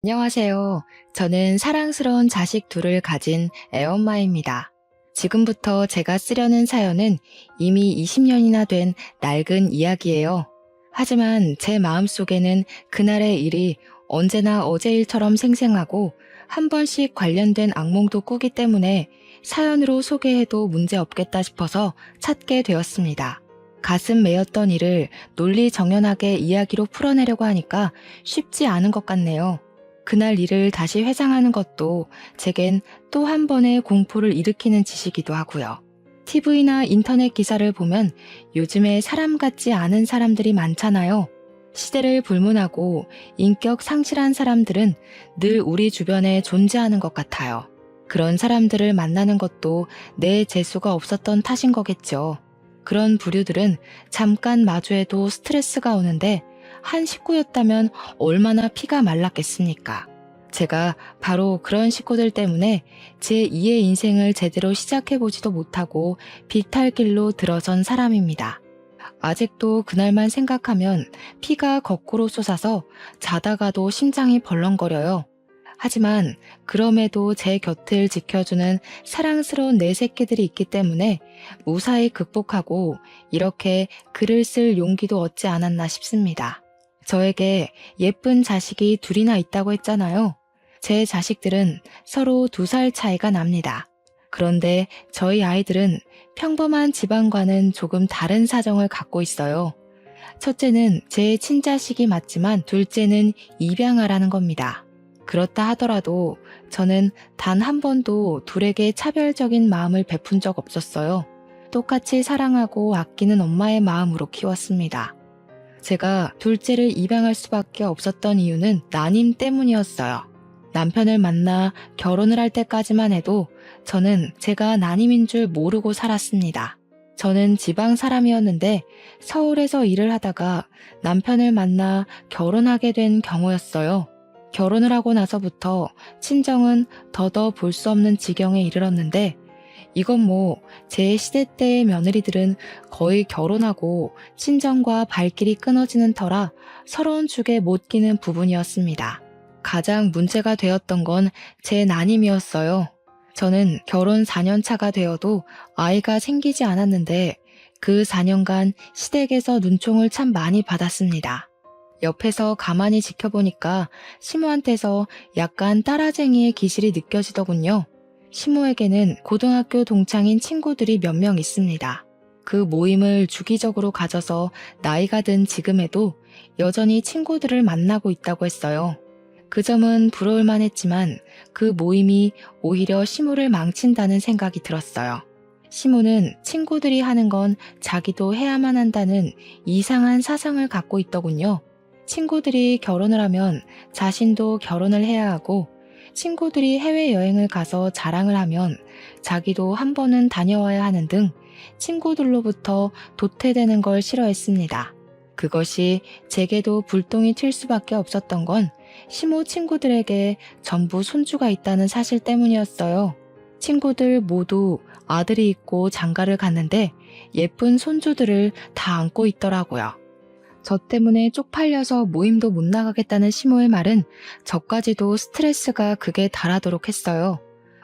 안녕하세요. 저는 사랑스러운 자식 둘을 가진 애엄마입니다. 지금부터 제가 쓰려는 사연은 이미 20년이나 된 낡은 이야기예요. 하지만 제 마음속에는 그날의 일이 언제나 어제 일처럼 생생하고 한 번씩 관련된 악몽도 꾸기 때문에 사연으로 소개해도 문제 없겠다 싶어서 찾게 되었습니다. 가슴 메였던 일을 논리정연하게 이야기로 풀어내려고 하니까 쉽지 않은 것 같네요. 그날 일을 다시 회상하는 것도 제겐 또 한 번의 공포를 일으키는 짓이기도 하고요. TV나 인터넷 기사를 보면 요즘에 사람 같지 않은 사람들이 많잖아요. 시대를 불문하고 인격 상실한 사람들은 늘 우리 주변에 존재하는 것 같아요. 그런 사람들을 만나는 것도 내 재수가 없었던 탓인 거겠죠. 그런 부류들은 잠깐 마주해도 스트레스가 오는데 한 식구였다면 얼마나 피가 말랐겠습니까? 제가 바로 그런 식구들 때문에 제2의 인생을 제대로 시작해보지도 못하고 비탈길로 들어선 사람입니다. 아직도 그날만 생각하면 피가 거꾸로 솟아서 자다가도 심장이 벌렁거려요. 하지만 그럼에도 제 곁을 지켜주는 사랑스러운 내 새끼들이 있기 때문에 무사히 극복하고 이렇게 글을 쓸 용기도 얻지 않았나 싶습니다. 저에게 예쁜 자식이 둘이나 있다고 했잖아요. 제 자식들은 서로 2살 차이가 납니다. 그런데 저희 아이들은 평범한 집안과는 조금 다른 사정을 갖고 있어요. 첫째는 제 친자식이 맞지만 둘째는 입양아라는 겁니다. 그렇다 하더라도 저는 단 한 번도 둘에게 차별적인 마음을 베푼 적 없었어요. 똑같이 사랑하고 아끼는 엄마의 마음으로 키웠습니다. 제가 둘째를 입양할 수밖에 없었던 이유는 난임 때문이었어요. 남편을 만나 결혼을 할 때까지만 해도 저는 제가 난임인 줄 모르고 살았습니다. 저는 지방 사람이었는데 서울에서 일을 하다가 남편을 만나 결혼하게 된 경우였어요. 결혼을 하고 나서부터 친정은 더더 볼 수 없는 지경에 이르렀는데 이건 뭐 제 시대 때의 며느리들은 거의 결혼하고 친정과 발길이 끊어지는 터라 서러운 축에 못 끼는 부분이었습니다. 가장 문제가 되었던 건 제 난임이었어요. 저는 결혼 4년 차가 되어도 아이가 생기지 않았는데 그 4년간 시댁에서 눈총을 참 많이 받았습니다. 옆에서 가만히 지켜보니까 시모한테서 약간 따라쟁이의 기질이 느껴지더군요. 시모에게는 고등학교 동창인 친구들이 몇 명 있습니다. 그 모임을 주기적으로 가져서 나이가 든 지금에도 여전히 친구들을 만나고 있다고 했어요. 그 점은 부러울만 했지만 그 모임이 오히려 시모를 망친다는 생각이 들었어요. 시모는 친구들이 하는 건 자기도 해야만 한다는 이상한 사상을 갖고 있더군요. 친구들이 결혼을 하면 자신도 결혼을 해야 하고 친구들이 해외여행을 가서 자랑을 하면 자기도 한 번은 다녀와야 하는 등 친구들로부터 도태되는 걸 싫어했습니다. 그것이 제게도 불똥이 튈 수밖에 없었던 건 시모 친구들에게 전부 손주가 있다는 사실 때문이었어요. 친구들 모두 아들이 있고 장가를 갔는데 예쁜 손주들을 다 안고 있더라고요. 저 때문에 쪽팔려서 모임도 못 나가겠다는 시모의 말은 저까지도 스트레스가 극에 달하도록 했어요.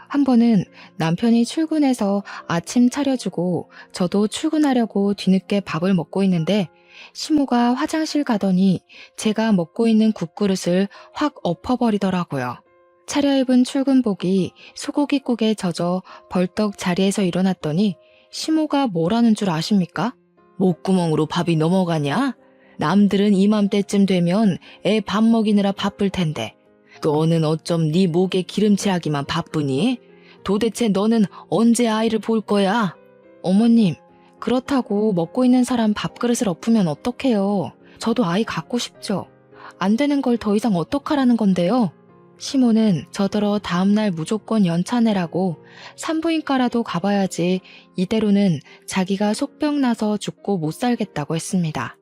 한 번은 남편이 출근해서 아침 차려주고 저도 출근하려고 뒤늦게 밥을 먹고 있는데 시모가 화장실 가더니 제가 먹고 있는 국그릇을 확 엎어버리더라고요. 차려입은 출근복이 소고기국에 젖어 벌떡 자리에서 일어났더니 시모가 뭐라는 줄 아십니까? 목구멍으로 밥이 넘어가냐? 남들은 이맘때쯤 되면 애 밥 먹이느라 바쁠 텐데 너는 어쩜 네 목에 기름칠하기만 바쁘니? 도대체 너는 언제 아이를 볼 거야? 어머님, 그렇다고 먹고 있는 사람 밥그릇을 엎으면 어떡해요? 저도 아이 갖고 싶죠. 안 되는 걸 더 이상 어떡하라는 건데요? 시모는 저더러 다음날 무조건 연차내라고 산부인과라도 가봐야지 이대로는 자기가 속병 나서 죽고 못 살겠다고 했습니다.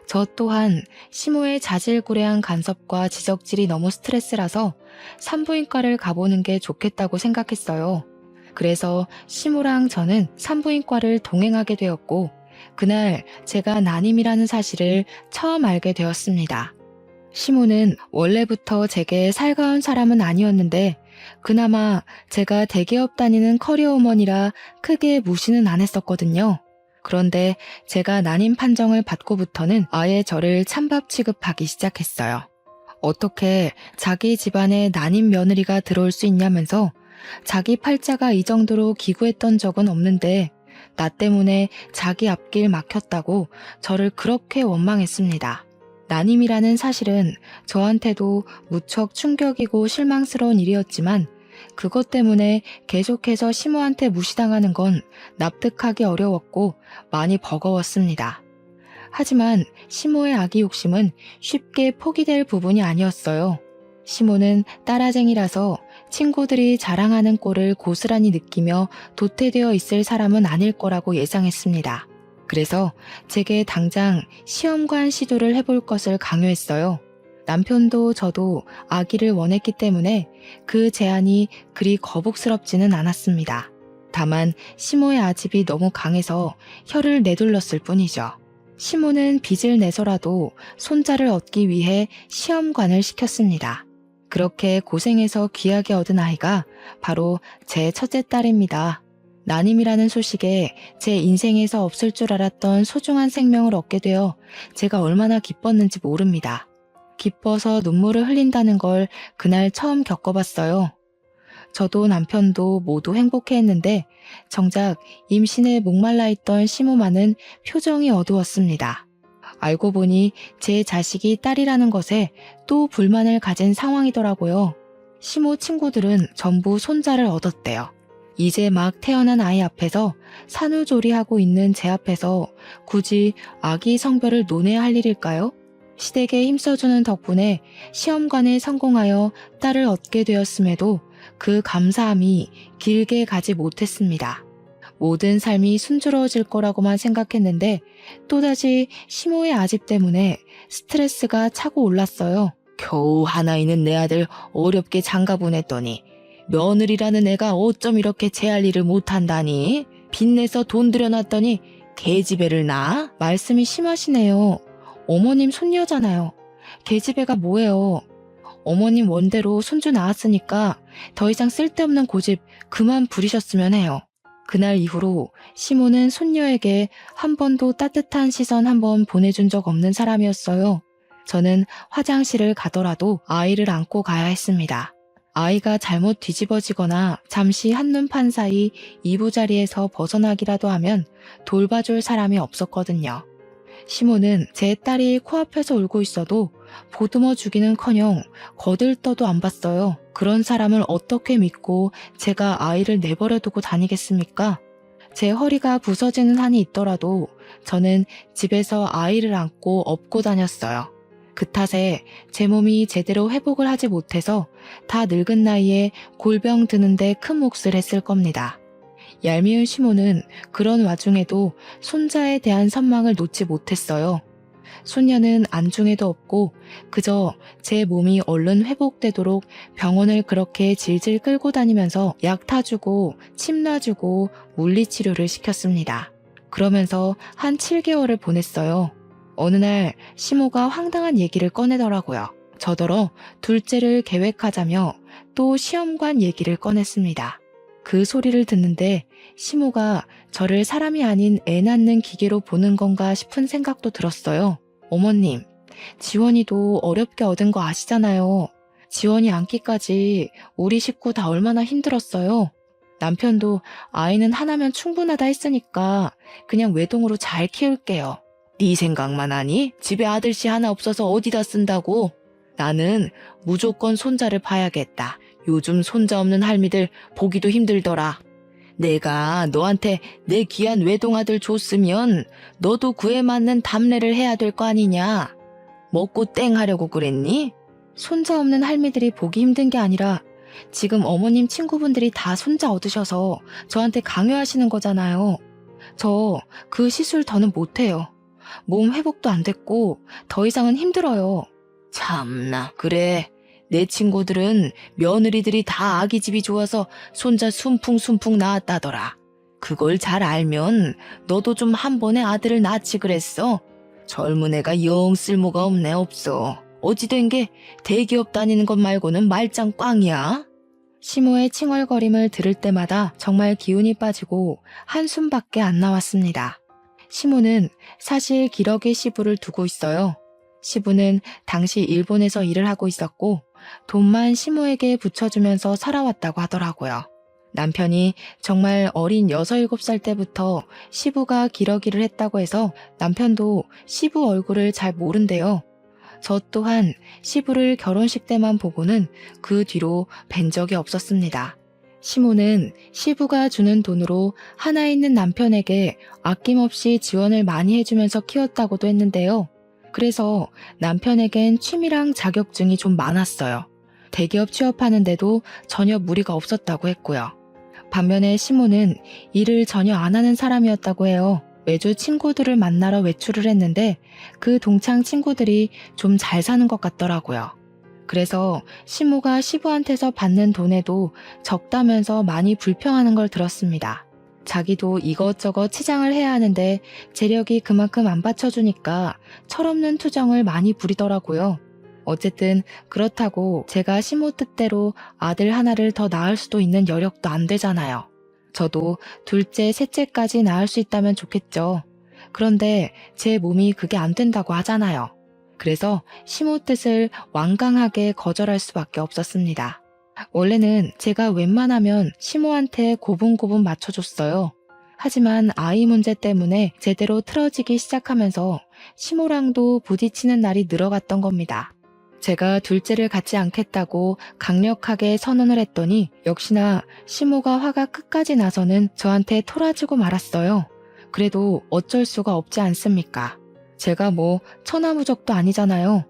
저 또한 시모의 자질구레한 간섭과 지적질이 너무 스트레스라서 산부인과를 가보는 게 좋겠다고 생각했어요. 그래서 시모랑 저는 산부인과를 동행하게 되었고 그날 제가 난임이라는 사실을 처음 알게 되었습니다. 시모는 원래부터 제게 살가운 사람은 아니었는데 그나마 제가 대기업 다니는 커리어우먼이라 크게 무시는 안 했었거든요. 그런데 제가 난임 판정을 받고부터는 아예 저를 찬밥 취급하기 시작했어요. 어떻게 자기 집안에 난임 며느리가 들어올 수 있냐면서 자기 팔자가 이 정도로 기구했던 적은 없는데 나 때문에 자기 앞길 막혔다고 저를 그렇게 원망했습니다. 난임이라는 사실은 저한테도 무척 충격이고 실망스러운 일이었지만 그것 때문에 계속해서 시모한테 무시당하는 건 납득하기 어려웠고 많이 버거웠습니다. 하지만 시모의 아기 욕심은 쉽게 포기될 부분이 아니었어요. 시모는 따라쟁이라서 친구들이 자랑하는 꼴을 고스란히 느끼며 도태되어 있을 사람은 아닐 거라고 예상했습니다. 그래서 제게 당장 시험관 시도를 해볼 것을 강요했어요. 남편도 저도 아기를 원했기 때문에 그 제안이 그리 거북스럽지는 않았습니다. 다만 시모의 아집이 너무 강해서 혀를 내둘렀을 뿐이죠. 시모는 빚을 내서라도 손자를 얻기 위해 시험관을 시켰습니다. 그렇게 고생해서 귀하게 얻은 아이가 바로 제 첫째 딸입니다. 난임이라는 소식에 제 인생에서 없을 줄 알았던 소중한 생명을 얻게 되어 제가 얼마나 기뻤는지 모릅니다. 기뻐서 눈물을 흘린다는 걸 그날 처음 겪어봤어요. 저도 남편도 모두 행복해했는데 정작 임신에 목말라 있던 시모만은 표정이 어두웠습니다. 알고 보니 제 자식이 딸이라는 것에 또 불만을 가진 상황이더라고요. 시모 친구들은 전부 손자를 얻었대요. 이제 막 태어난 아이 앞에서 산후조리하고 있는 제 앞에서 굳이 아기 성별을 논해야 할 일일까요? 시댁에 힘써주는 덕분에 시험관에 성공하여 딸을 얻게 되었음에도 그 감사함이 길게 가지 못했습니다. 모든 삶이 순조로워질 거라고만 생각했는데 또다시 시모의 아집 때문에 스트레스가 차고 올랐어요. 겨우 하나 있는 내 아들 어렵게 장가 보냈더니 며느리라는 애가 어쩜 이렇게 제 할 일을 못한다니? 빚내서 돈 들여놨더니 계집애를 낳아? 말씀이 심하시네요. 어머님 손녀잖아요. 계집애가 뭐예요? 어머님 원대로 손주 낳았으니까 더 이상 쓸데없는 고집 그만 부리셨으면 해요. 그날 이후로 시모는 손녀에게 한 번도 따뜻한 시선 한 번 보내준 적 없는 사람이었어요. 저는 화장실을 가더라도 아이를 안고 가야 했습니다. 아이가 잘못 뒤집어지거나 잠시 한눈 판 사이 이부자리에서 벗어나기라도 하면 돌봐줄 사람이 없었거든요. 시모는 제 딸이 코앞에서 울고 있어도 보듬어 주기는커녕 거들떠도 안 봤어요. 그런 사람을 어떻게 믿고 제가 아이를 내버려 두고 다니겠습니까? 제 허리가 부서지는 한이 있더라도 저는 집에서 아이를 안고 업고 다녔어요. 그 탓에 제 몸이 제대로 회복을 하지 못해서 다 늙은 나이에 골병 드는데 큰 몫을 했을 겁니다. 얄미운 시모는 그런 와중에도 손자에 대한 선망을 놓지 못했어요. 손녀는 안중에도 없고 그저 제 몸이 얼른 회복되도록 병원을 그렇게 질질 끌고 다니면서 약 타주고 침 놔주고 물리치료를 시켰습니다. 그러면서 한 7개월을 보냈어요. 어느 날 시모가 황당한 얘기를 꺼내더라고요. 저더러 둘째를 계획하자며 또 시험관 얘기를 꺼냈습니다. 그 소리를 듣는데 시모가 저를 사람이 아닌 애 낳는 기계로 보는 건가 싶은 생각도 들었어요. 어머님, 지원이도 어렵게 얻은 거 아시잖아요. 지원이 안기까지 우리 식구 다 얼마나 힘들었어요. 남편도 아이는 하나면 충분하다 했으니까 그냥 외동으로 잘 키울게요. 네 생각만 하니? 집에 아들씨 하나 없어서 어디다 쓴다고? 나는 무조건 손자를 봐야겠다. 요즘 손자 없는 할미들 보기도 힘들더라. 내가 너한테 내 귀한 외동아들 줬으면 너도 그에 맞는 답례를 해야 될 거 아니냐? 먹고 땡 하려고 그랬니? 손자 없는 할미들이 보기 힘든 게 아니라 지금 어머님 친구분들이 다 손자 얻으셔서 저한테 강요하시는 거잖아요. 저 그 시술 더는 못해요. 몸 회복도 안 됐고 더 이상은 힘들어요. 참나, 그래. 내 친구들은 며느리들이 다 아기집이 좋아서 손자 숨풍숨풍 낳았다더라. 그걸 잘 알면 너도 좀 한 번에 아들을 낳지 그랬어. 젊은 애가 영 쓸모가 없네 없어. 어찌 된 게 대기업 다니는 것 말고는 말짱 꽝이야? 시모의 칭얼거림을 들을 때마다 정말 기운이 빠지고 한숨밖에 안 나왔습니다. 시모는 사실 기러기 시부를 두고 있어요. 시부는 당시 일본에서 일을 하고 있었고 돈만 시모에게 붙여주면서 살아왔다고 하더라고요. 남편이 정말 어린 6, 7살 때부터 시부가 기러기를 했다고 해서 남편도 시부 얼굴을 잘 모른대요. 저 또한 시부를 결혼식 때만 보고는 그 뒤로 뵌 적이 없었습니다. 시모는 시부가 주는 돈으로 하나 있는 남편에게 아낌없이 지원을 많이 해주면서 키웠다고도 했는데요. 그래서 남편에겐 취미랑 자격증이 좀 많았어요. 대기업 취업하는데도 전혀 무리가 없었다고 했고요. 반면에 시모는 일을 전혀 안 하는 사람이었다고 해요. 매주 친구들을 만나러 외출을 했는데 그 동창 친구들이 좀 잘 사는 것 같더라고요. 그래서 시모가 시부한테서 받는 돈에도 적다면서 많이 불평하는 걸 들었습니다. 자기도 이것저것 치장을 해야 하는데 재력이 그만큼 안 받쳐주니까 철없는 투정을 많이 부리더라고요. 어쨌든 그렇다고 제가 시모 뜻대로 아들 하나를 더 낳을 수도 있는 여력도 안 되잖아요. 저도 둘째, 셋째까지 낳을 수 있다면 좋겠죠. 그런데 제 몸이 그게 안 된다고 하잖아요. 그래서 시모 뜻을 완강하게 거절할 수밖에 없었습니다. 원래는 제가 웬만하면 시모한테 고분고분 맞춰줬어요. 하지만 아이 문제 때문에 제대로 틀어지기 시작하면서 시모랑도 부딪히는 날이 늘어갔던 겁니다. 제가 둘째를 갖지 않겠다고 강력하게 선언을 했더니 역시나 시모가 화가 끝까지 나서는 저한테 토라지고 말았어요. 그래도 어쩔 수가 없지 않습니까? 제가 뭐 천하무적도 아니잖아요.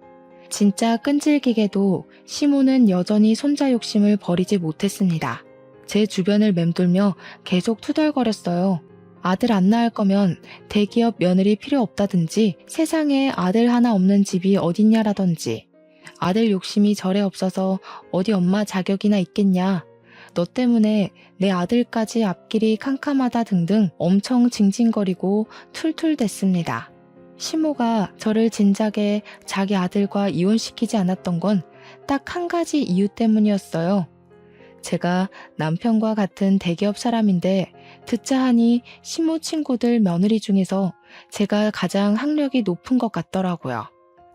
진짜 끈질기게도 시모는 여전히 손자 욕심을 버리지 못했습니다. 제 주변을 맴돌며 계속 투덜거렸어요. 아들 안 낳을 거면 대기업 며느리 필요 없다든지 세상에 아들 하나 없는 집이 어딨냐라든지 아들 욕심이 절에 없어서 어디 엄마 자격이나 있겠냐. 너 때문에 내 아들까지 앞길이 캄캄하다 등등 엄청 징징거리고 툴툴댔습니다. 시모가 저를 진작에 자기 아들과 이혼시키지 않았던 건 딱 한 가지 이유 때문이었어요. 제가 남편과 같은 대기업 사람인데 듣자 하니 시모 친구들 며느리 중에서 제가 가장 학력이 높은 것 같더라고요.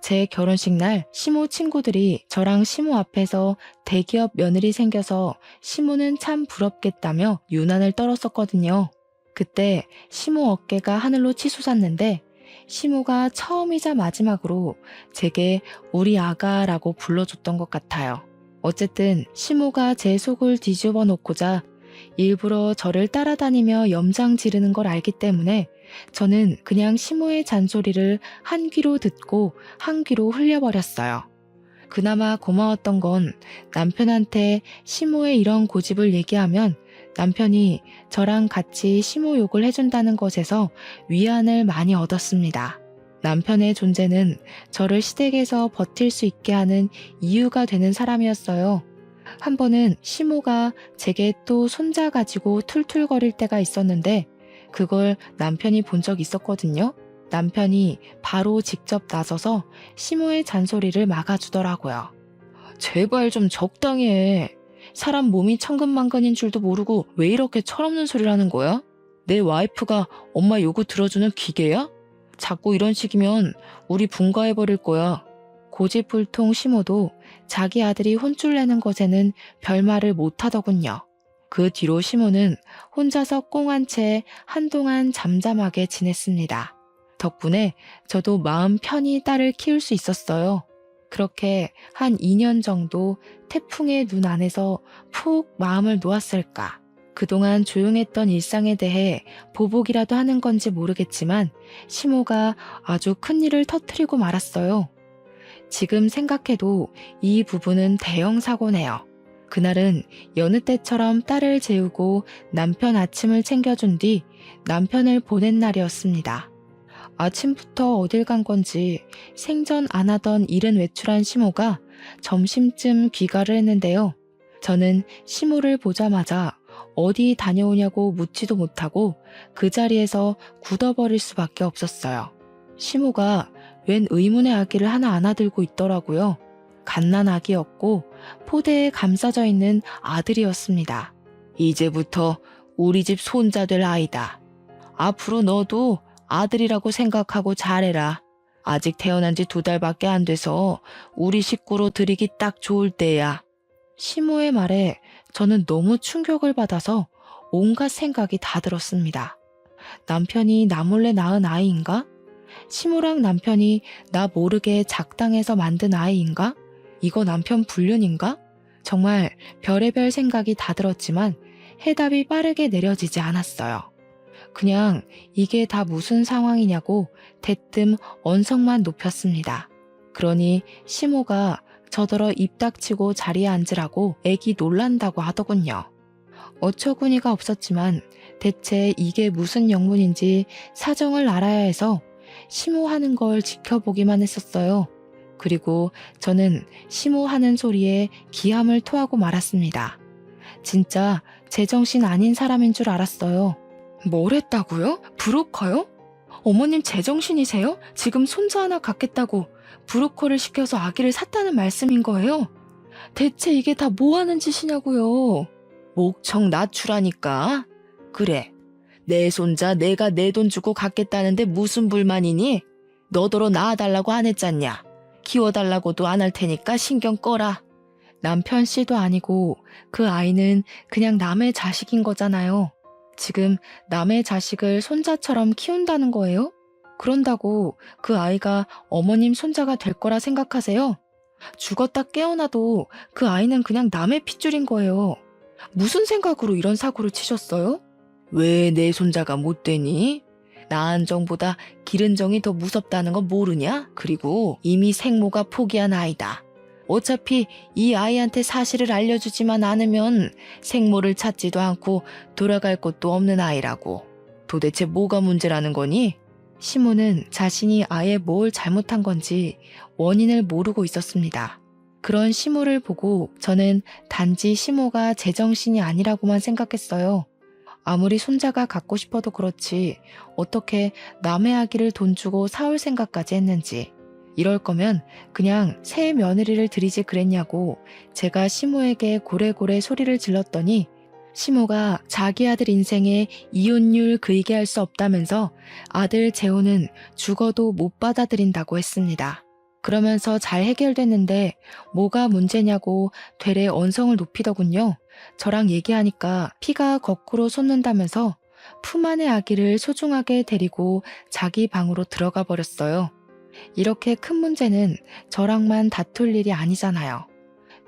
제 결혼식 날 시모 친구들이 저랑 시모 앞에서 대기업 며느리 생겨서 시모는 참 부럽겠다며 유난을 떨었었거든요. 그때 시모 어깨가 하늘로 치솟았는데 시모가 처음이자 마지막으로 제게 우리 아가라고 불러줬던 것 같아요. 어쨌든 시모가 제 속을 뒤집어 놓고자 일부러 저를 따라다니며 염장 지르는 걸 알기 때문에 저는 그냥 시모의 잔소리를 한 귀로 듣고 한 귀로 흘려버렸어요. 그나마 고마웠던 건 남편한테 시모의 이런 고집을 얘기하면 남편이 저랑 같이 시모 욕을 해준다는 것에서 위안을 많이 얻었습니다. 남편의 존재는 저를 시댁에서 버틸 수 있게 하는 이유가 되는 사람이었어요. 한 번은 시모가 제게 또 손자 가지고 툴툴거릴 때가 있었는데 그걸 남편이 본 적 있었거든요. 남편이 바로 직접 나서서 시모의 잔소리를 막아주더라고요. 제발 좀 적당히 해. 사람 몸이 천근만근인 줄도 모르고 왜 이렇게 철없는 소리를 하는 거야? 내 와이프가 엄마 요구 들어주는 기계야? 자꾸 이런 식이면 우리 분가해버릴 거야. 고집불통 시모도 자기 아들이 혼쭐 내는 것에는 별말을 못하더군요. 그 뒤로 시모는 혼자서 꽁한 채 한동안 잠잠하게 지냈습니다. 덕분에 저도 마음 편히 딸을 키울 수 있었어요. 그렇게 한 2년 정도 태풍의 눈 안에서 푹 마음을 놓았을까. 그동안 조용했던 일상에 대해 보복이라도 하는 건지 모르겠지만 시모가 아주 큰일을 터뜨리고 말았어요. 지금 생각해도 이 부분은 대형 사고네요. 그날은 여느 때처럼 딸을 재우고 남편 아침을 챙겨준 뒤 남편을 보낸 날이었습니다. 아침부터 어딜 간 건지 생전 안 하던 이른 외출한 시모가 점심쯤 귀가를 했는데요. 저는 시모를 보자마자 어디 다녀오냐고 묻지도 못하고 그 자리에서 굳어버릴 수밖에 없었어요. 시모가 웬 의문의 아기를 하나 안아들고 있더라고요. 갓난아기였고 포대에 감싸져 있는 아들이었습니다. 이제부터 우리 집 손자 될 아이다. 앞으로 너도 아들이라고 생각하고 잘해라. 아직 태어난 지 2달밖에 안 돼서 우리 식구로 들이기 딱 좋을 때야. 시모의 말에 저는 너무 충격을 받아서 온갖 생각이 다 들었습니다. 남편이 나 몰래 낳은 아이인가? 시모랑 남편이 나 모르게 작당해서 만든 아이인가? 이거 남편 불륜인가? 정말 별의별 생각이 다 들었지만 해답이 빠르게 내려지지 않았어요. 그냥 이게 다 무슨 상황이냐고 대뜸 언성만 높였습니다. 그러니 시모가 저더러 입 닥치고 자리에 앉으라고 애기 놀란다고 하더군요. 어처구니가 없었지만 대체 이게 무슨 영문인지 사정을 알아야 해서 시모하는 걸 지켜보기만 했었어요. 그리고 저는 시모하는 소리에 기함을 토하고 말았습니다. 진짜 제정신 아닌 사람인 줄 알았어요. 뭘 했다고요? 브로커요? 어머님 제정신이세요? 지금 손자 하나 갖겠다고 브로커를 시켜서 아기를 샀다는 말씀인 거예요? 대체 이게 다 뭐 하는 짓이냐고요? 목청 낮추라니까. 그래, 내 손자 내가 내 돈 주고 갖겠다는데 무슨 불만이니? 너더러 낳아달라고 안 했잖냐? 키워달라고도 안 할 테니까 신경 꺼라. 남편 씨도 아니고 그 아이는 그냥 남의 자식인 거잖아요. 지금 남의 자식을 손자처럼 키운다는 거예요? 그런다고 그 아이가 어머님 손자가 될 거라 생각하세요? 죽었다 깨어나도 그 아이는 그냥 남의 핏줄인 거예요. 무슨 생각으로 이런 사고를 치셨어요? 왜 내 손자가 못 되니? 낳은 정보다 기른 정이 더 무섭다는 거 모르냐? 그리고 이미 생모가 포기한 아이다. 어차피 이 아이한테 사실을 알려주지만 않으면 생모를 찾지도 않고 돌아갈 곳도 없는 아이라고. 도대체 뭐가 문제라는 거니? 시모는 자신이 아예 뭘 잘못한 건지 원인을 모르고 있었습니다. 그런 시모를 보고 저는 단지 시모가 제정신이 아니라고만 생각했어요. 아무리 손자가 갖고 싶어도 그렇지 어떻게 남의 아기를 돈 주고 사올 생각까지 했는지. 이럴 거면 그냥 새 며느리를 들이지 그랬냐고 제가 시모에게 고래고래 소리를 질렀더니 시모가 자기 아들 인생에 이혼율 그이게 할 수 없다면서 아들 재혼은 죽어도 못 받아들인다고 했습니다. 그러면서 잘 해결됐는데 뭐가 문제냐고 되레 언성을 높이더군요. 저랑 얘기하니까 피가 거꾸로 솟는다면서 품 안의 아기를 소중하게 데리고 자기 방으로 들어가 버렸어요. 이렇게 큰 문제는 저랑만 다툴 일이 아니잖아요.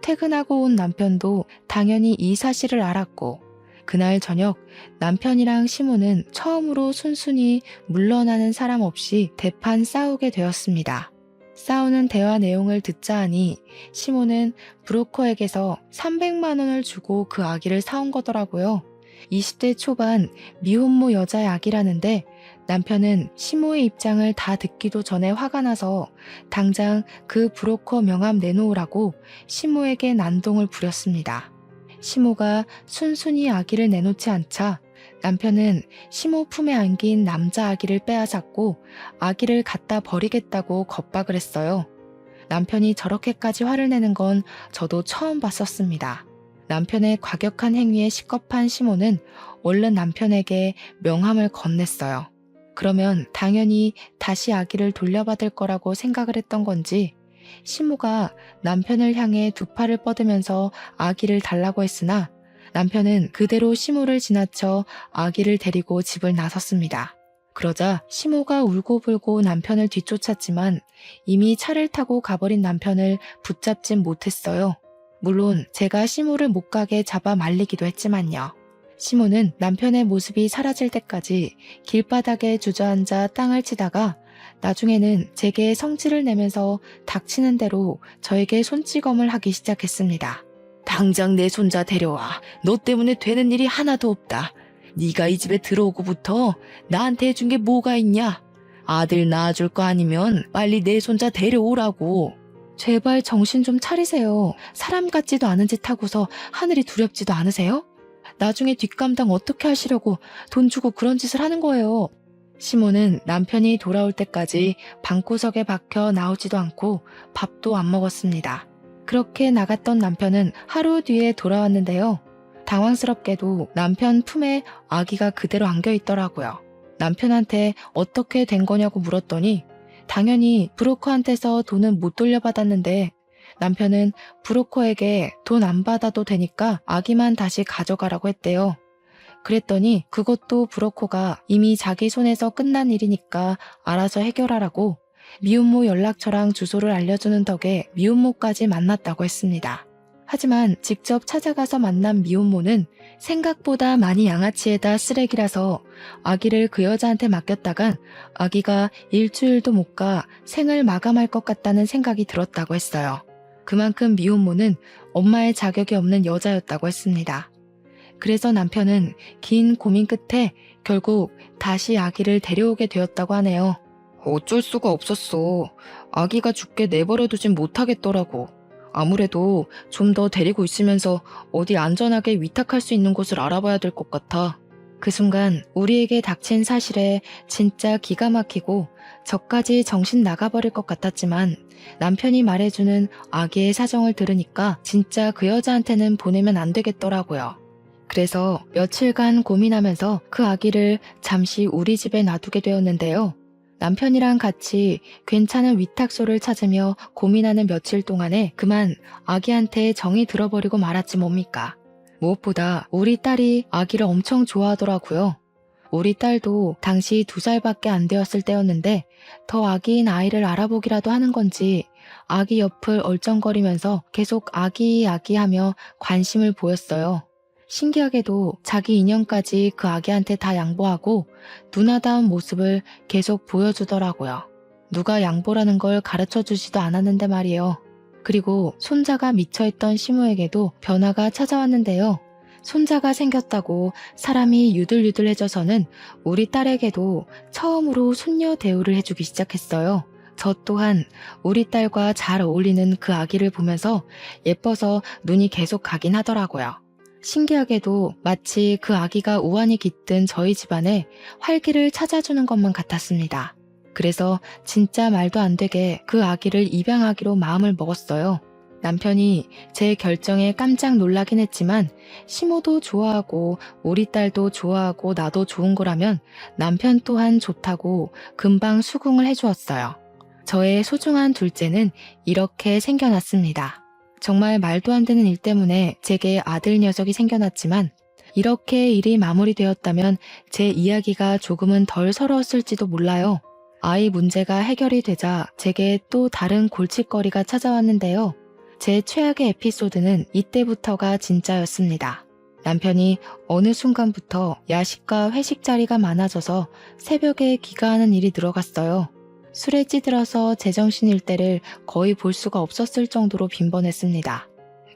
퇴근하고 온 남편도 당연히 이 사실을 알았고 그날 저녁 남편이랑 시모는 처음으로 순순히 물러나는 사람 없이 대판 싸우게 되었습니다. 싸우는 대화 내용을 듣자 하니 시모는 브로커에게서 300만 원을 주고 그 아기를 사온 거더라고요. 20대 초반 미혼모 여자의 아기라는데 남편은 시모의 입장을 다 듣기도 전에 화가 나서 당장 그 브로커 명함 내놓으라고 시모에게 난동을 부렸습니다. 시모가 순순히 아기를 내놓지 않자 남편은 시모 품에 안긴 남자 아기를 빼앗았고 아기를 갖다 버리겠다고 겁박을 했어요. 남편이 저렇게까지 화를 내는 건 저도 처음 봤었습니다. 남편의 과격한 행위에 식겁한 시모는 얼른 남편에게 명함을 건넸어요. 그러면 당연히 다시 아기를 돌려받을 거라고 생각을 했던 건지 시모가 남편을 향해 두 팔을 뻗으면서 아기를 달라고 했으나 남편은 그대로 시모를 지나쳐 아기를 데리고 집을 나섰습니다. 그러자 시모가 울고불고 남편을 뒤쫓았지만 이미 차를 타고 가버린 남편을 붙잡진 못했어요. 물론 제가 시모를 못 가게 잡아 말리기도 했지만요. 시모는 남편의 모습이 사라질 때까지 길바닥에 주저앉아 땅을 치다가 나중에는 제게 성질을 내면서 닥치는 대로 저에게 손찌검을 하기 시작했습니다. 당장 내 손자 데려와. 너 때문에 되는 일이 하나도 없다. 네가 이 집에 들어오고부터 나한테 해준 게 뭐가 있냐? 아들 낳아줄 거 아니면 빨리 내 손자 데려오라고. 제발 정신 좀 차리세요. 사람 같지도 않은 짓 하고서 하늘이 두렵지도 않으세요? 나중에 뒷감당 어떻게 하시려고 돈 주고 그런 짓을 하는 거예요. 시모는 남편이 돌아올 때까지 방구석에 박혀 나오지도 않고 밥도 안 먹었습니다. 그렇게 나갔던 남편은 하루 뒤에 돌아왔는데요. 당황스럽게도 남편 품에 아기가 그대로 안겨 있더라고요. 남편한테 어떻게 된 거냐고 물었더니 당연히 브로커한테서 돈은 못 돌려받았는데 남편은 브로커에게 돈 안 받아도 되니까 아기만 다시 가져가라고 했대요. 그랬더니 그것도 브로커가 이미 자기 손에서 끝난 일이니까 알아서 해결하라고 미혼모 연락처랑 주소를 알려주는 덕에 미혼모까지 만났다고 했습니다. 하지만 직접 찾아가서 만난 미혼모는 생각보다 많이 양아치에다 쓰레기라서 아기를 그 여자한테 맡겼다간 아기가 일주일도 못 가 생을 마감할 것 같다는 생각이 들었다고 했어요. 그만큼 미혼모는 엄마의 자격이 없는 여자였다고 했습니다. 그래서 남편은 긴 고민 끝에 결국 다시 아기를 데려오게 되었다고 하네요. 어쩔 수가 없었어. 아기가 죽게 내버려두진 못하겠더라고. 아무래도 좀 더 데리고 있으면서 어디 안전하게 위탁할 수 있는 곳을 알아봐야 될 것 같아. 그 순간 우리에게 닥친 사실에 진짜 기가 막히고 저까지 정신 나가버릴 것 같았지만 남편이 말해주는 아기의 사정을 들으니까 진짜 그 여자한테는 보내면 안 되겠더라고요. 그래서 며칠간 고민하면서 그 아기를 잠시 우리 집에 놔두게 되었는데요. 남편이랑 같이 괜찮은 위탁소를 찾으며 고민하는 며칠 동안에 그만 아기한테 정이 들어버리고 말았지 뭡니까. 무엇보다 우리 딸이 아기를 엄청 좋아하더라고요. 우리 딸도 당시 2살밖에 안 되었을 때였는데 더 아기인 아이를 알아보기라도 하는 건지 아기 옆을 얼쩡거리면서 계속 아기 하며 관심을 보였어요. 신기하게도 자기 인형까지 그 아기한테 다 양보하고 누나다운 모습을 계속 보여주더라고요. 누가 양보라는 걸 가르쳐주지도 않았는데 말이에요. 그리고 손자가 미쳐있던 시모에게도 변화가 찾아왔는데요. 손자가 생겼다고 사람이 유들유들해져서는 우리 딸에게도 처음으로 손녀 대우를 해주기 시작했어요. 저 또한 우리 딸과 잘 어울리는 그 아기를 보면서 예뻐서 눈이 계속 가긴 하더라고요. 신기하게도 마치 그 아기가 우환이 깃든 저희 집안에 활기를 찾아주는 것만 같았습니다. 그래서 진짜 말도 안 되게 그 아기를 입양하기로 마음을 먹었어요. 남편이 제 결정에 깜짝 놀라긴 했지만 시모도 좋아하고 우리 딸도 좋아하고 나도 좋은 거라면 남편 또한 좋다고 금방 수긍을 해주었어요. 저의 소중한 둘째는 이렇게 생겨났습니다. 정말 말도 안 되는 일 때문에 제게 아들 녀석이 생겨났지만 이렇게 일이 마무리되었다면 제 이야기가 조금은 덜 서러웠을지도 몰라요. 아이 문제가 해결이 되자 제게 또 다른 골칫거리가 찾아왔는데요. 제 최악의 에피소드는 이때부터가 진짜였습니다. 남편이 어느 순간부터 야식과 회식 자리가 많아져서 새벽에 귀가하는 일이 늘어갔어요. 술에 찌들어서 제정신일 때를 거의 볼 수가 없었을 정도로 빈번했습니다.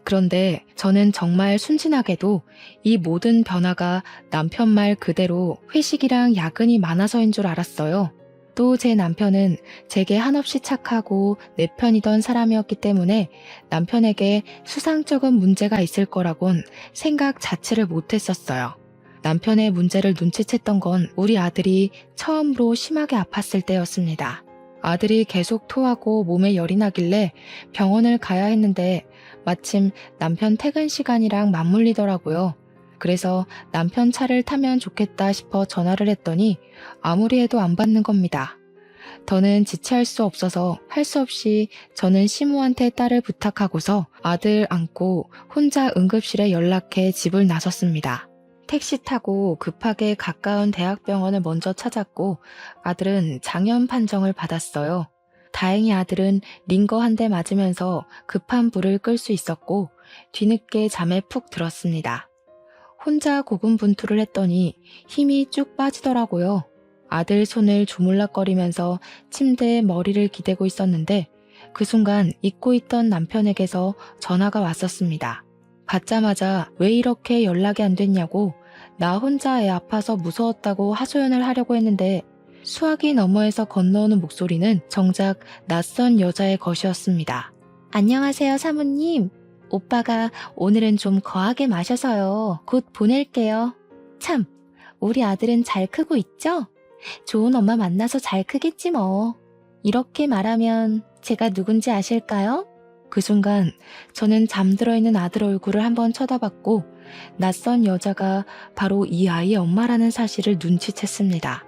그런데 저는 정말 순진하게도 이 모든 변화가 남편 말 그대로 회식이랑 야근이 많아서인 줄 알았어요. 또 제 남편은 제게 한없이 착하고 내 편이던 사람이었기 때문에 남편에게 수상쩍은 문제가 있을 거라곤 생각 자체를 못했었어요. 남편의 문제를 눈치챘던 건 우리 아들이 처음으로 심하게 아팠을 때였습니다. 아들이 계속 토하고 몸에 열이 나길래 병원을 가야 했는데 마침 남편 퇴근 시간이랑 맞물리더라고요. 그래서 남편 차를 타면 좋겠다 싶어 전화를 했더니 아무리 해도 안 받는 겁니다. 더는 지체할 수 없어서 할 수 없이 저는 시모한테 딸을 부탁하고서 아들 안고 혼자 응급실에 연락해 집을 나섰습니다. 택시 타고 급하게 가까운 대학병원을 먼저 찾았고 아들은 장염 판정을 받았어요. 다행히 아들은 링거 한 대 맞으면서 급한 불을 끌 수 있었고 뒤늦게 잠에 푹 들었습니다. 혼자 고군분투를 했더니 힘이 쭉 빠지더라고요. 아들 손을 조물락거리면서 침대에 머리를 기대고 있었는데 그 순간 잊고 있던 남편에게서 전화가 왔었습니다. 받자마자 왜 이렇게 연락이 안 됐냐고 나 혼자 애 아파서 무서웠다고 하소연을 하려고 했는데 수화기 너머에서 건너오는 목소리는 정작 낯선 여자의 것이었습니다. 안녕하세요 사모님. 오빠가 오늘은 좀 거하게 마셔서요. 곧 보낼게요. 참, 우리 아들은 잘 크고 있죠? 좋은 엄마 만나서 잘 크겠지 뭐. 이렇게 말하면 제가 누군지 아실까요? 그 순간 저는 잠들어 있는 아들 얼굴을 한번 쳐다봤고 낯선 여자가 바로 이 아이의 엄마라는 사실을 눈치챘습니다.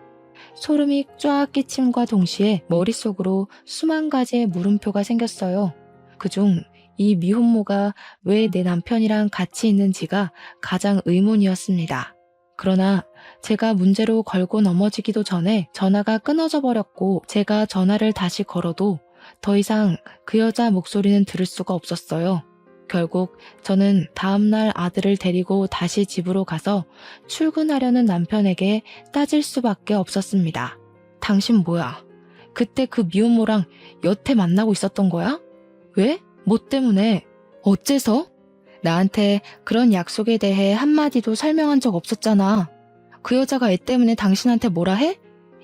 소름이 쫙 끼침과 동시에 머릿속으로 수만 가지의 물음표가 생겼어요. 그중 이 미혼모가 왜 내 남편이랑 같이 있는지가 가장 의문이었습니다. 그러나 제가 문제로 걸고 넘어지기도 전에 전화가 끊어져 버렸고 제가 전화를 다시 걸어도 더 이상 그 여자 목소리는 들을 수가 없었어요. 결국 저는 다음날 아들을 데리고 다시 집으로 가서 출근하려는 남편에게 따질 수밖에 없었습니다. 당신 뭐야? 그때 그 미혼모랑 여태 만나고 있었던 거야? 왜? 뭐 때문에? 어째서? 나한테 그런 약속에 대해 한마디도 설명한 적 없었잖아. 그 여자가 애 때문에 당신한테 뭐라 해?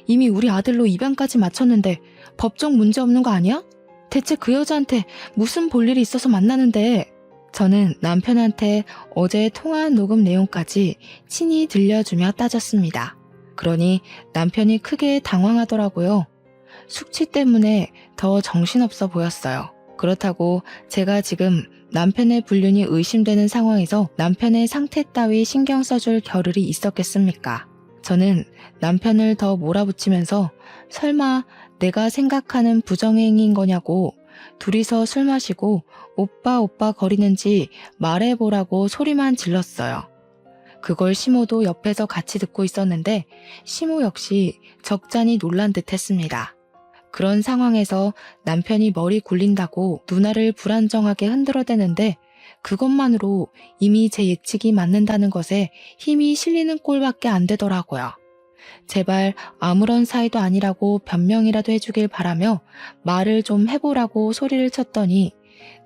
이미 우리 아들로 입양까지 마쳤는데 법적 문제 없는 거 아니야? 대체 그 여자한테 무슨 볼일이 있어서 만나는데? 저는 남편한테 어제 통화한 녹음 내용까지 친히 들려주며 따졌습니다. 그러니 남편이 크게 당황하더라고요. 숙취 때문에 더 정신없어 보였어요. 그렇다고 제가 지금 남편의 불륜이 의심되는 상황에서 남편의 상태 따위 신경 써줄 겨를이 있었겠습니까? 저는 남편을 더 몰아붙이면서 설마 내가 생각하는 부정행위인 거냐고 둘이서 술 마시고 오빠 거리는지 말해보라고 소리만 질렀어요. 그걸 시모도 옆에서 같이 듣고 있었는데 시모 역시 적잖이 놀란 듯 했습니다. 그런 상황에서 남편이 머리 굴린다고 누나를 불안정하게 흔들어대는데 그것만으로 이미 제 예측이 맞는다는 것에 힘이 실리는 꼴밖에 안 되더라고요. 제발 아무런 사이도 아니라고 변명이라도 해주길 바라며 말을 좀 해보라고 소리를 쳤더니